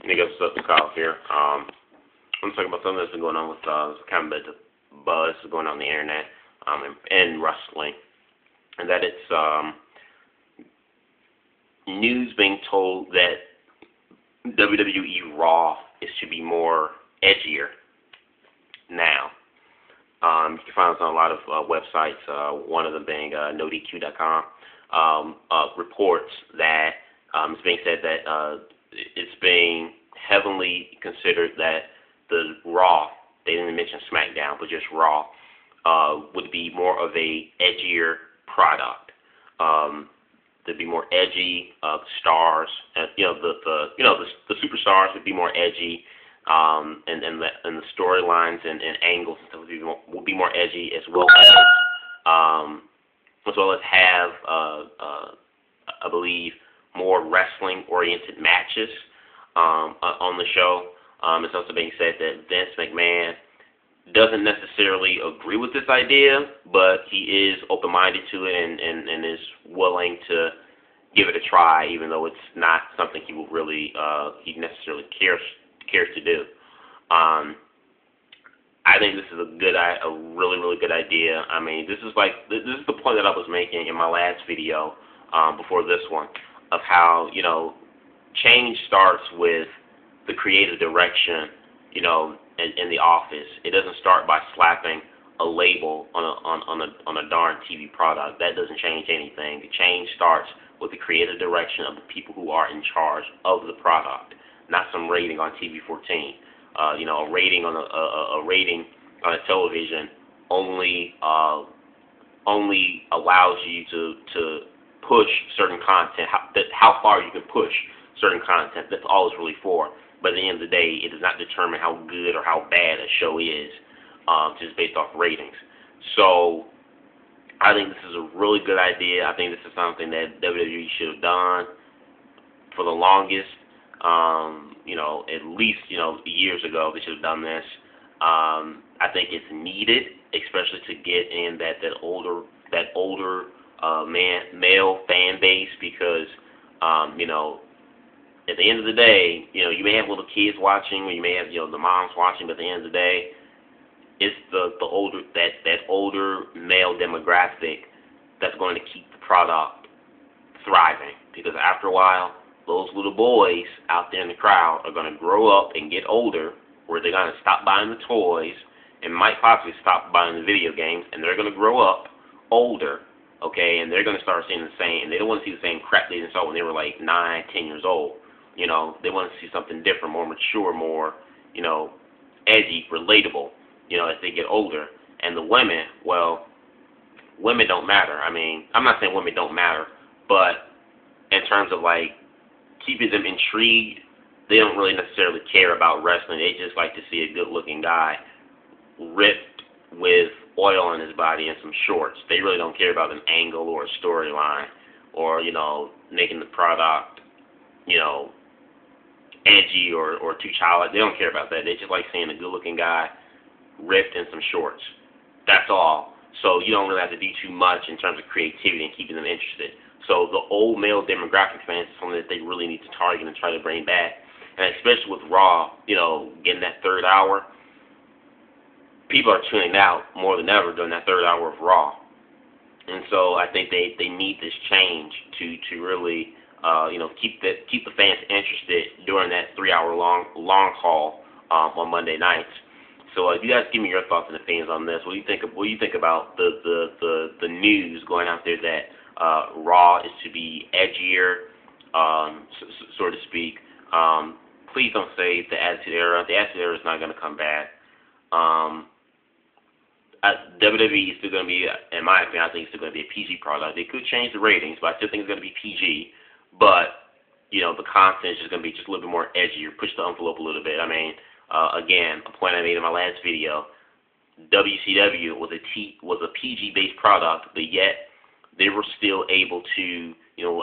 Niggas, what's up, Kyle here. I'm talking about something that's been going on with kind of the buzz going on the internet and wrestling, and that it's news being told that WWE RAW is to be more edgier now. You can find this on a lot of websites, one of them being NoDQ.com, reports that it's being said that it's being heavily considered that the Raw, they didn't mention SmackDown, but just Raw, would be more of a edgier product. There'd be more edgy stars, and the superstars would be more edgy, and the storylines and angles and stuff would be more edgy, as well as have I believe more wrestling oriented matches on the show. It's also being said that Vince McMahon doesn't necessarily agree with this idea, but he is open-minded to it and is willing to give it a try, even though it's not something he will really he necessarily cares to do. I think this is a really good idea. I mean, this is the point that I was making in my last video before this one, of how change starts with the creative direction, in the office. It doesn't start by slapping a label on a darn TV product. That doesn't change anything. The change starts with the creative direction of the people who are in charge of the product, not some rating on TV 14. A rating on a rating on a television only allows you to push certain content. How far you can push certain content. That's all it's really for. But at the end of the day, it does not determine how good or how bad a show is, just based off ratings. So I think this is a really good idea. I think this is something that WWE should have done for the longest. At least years ago they should have done this. I think it's needed, especially to get in that older male fan base, because at the end of the day, you may have little kids watching, or you may have the moms watching, but at the end of the day, it's the older older male demographic that's going to keep the product thriving. Because after a while, those little boys out there in the crowd are going to grow up and get older, where they're going to stop buying the toys and might possibly stop buying the video games, and they're going to grow up older, okay, and they're going to start seeing the same. They don't want to see the same crap they saw when they were like 9, 10 years old. They want to see something different, more mature, more, edgy, relatable, as they get older. And the women, well, women don't matter. I mean, I'm not saying women don't matter, but in terms of keeping them intrigued, they don't really necessarily care about wrestling. They just like to see a good-looking guy ripped with oil in his body and some shorts. They really don't care about an angle or a storyline, or making the product edgy or too childlike. They don't care about that. They just like seeing a good-looking guy ripped in some shorts. That's all. So you don't really have to do too much in terms of creativity and keeping them interested. So the old male demographic fans is something that they really need to target and try to bring back. And especially with Raw, getting that third hour, people are tuning out more than ever during that third hour of Raw. And so I think they need this change to really keep the fans interested during that 3-hour long haul on Monday nights. So you guys give me your thoughts and opinions on this. What do you think about the news going out there that Raw is to be edgier, so to speak? Please don't say the Attitude Era. The Attitude Era is not going to come back. WWE is still going to be, in my opinion, I think it's still going to be a PG product. They could change the ratings, but I still think it's going to be PG. But the content is just going to be just a little bit more edgier, push the envelope a little bit. I mean, again, a point I made in my last video, WCW was a PG-based product, but yet they were still able to,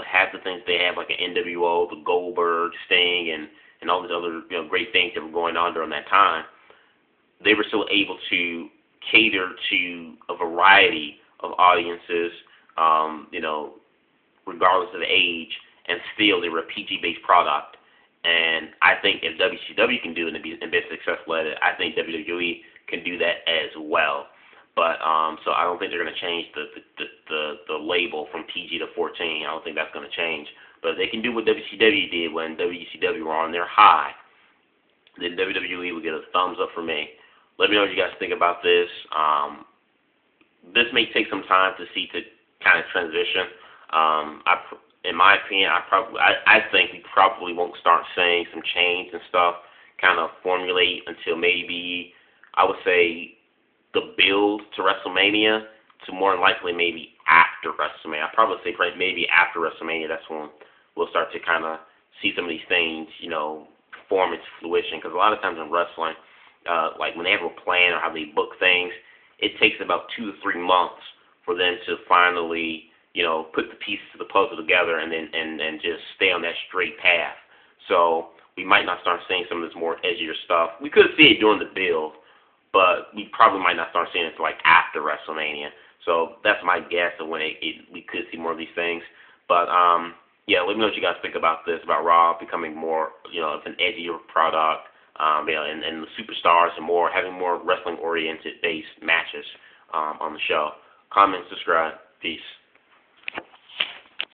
have the things they have, like an NWO, the Goldberg, Sting, and all these other great things that were going on during that time. They were still able to cater to a variety of audiences, regardless of the age, and still they were a PG-based product. And I think if WCW can do it and be successful at it, I think WWE can do that as well. But so I don't think they're going to change the label from PG to 14. I don't think that's going to change. But if they can do what WCW did when WCW were on their high, then WWE will get a thumbs up from me. Let me know what you guys think about this. This may take some time to kind of transition. In my opinion, I think we probably won't start seeing some change and stuff kind of formulate until maybe, I would say, the build to WrestleMania, to more likely maybe after WrestleMania. I'd probably say maybe after WrestleMania, that's when we'll start to kind of see some of these things, form into fruition. Because a lot of times in wrestling, like when they have a plan or how they book things, it takes about 2 to 3 months for them to finally, put the pieces of the puzzle together and then just stay on that straight path. So we might not start seeing some of this more edgier stuff. We could see it during the build, but we probably might not start seeing it until like after WrestleMania. So that's my guess of when we could see more of these things. But yeah, let me know what you guys think about this, about Raw becoming more, of an edgier product, and the superstars and having more wrestling-oriented based matches on the show. Comment, subscribe, peace.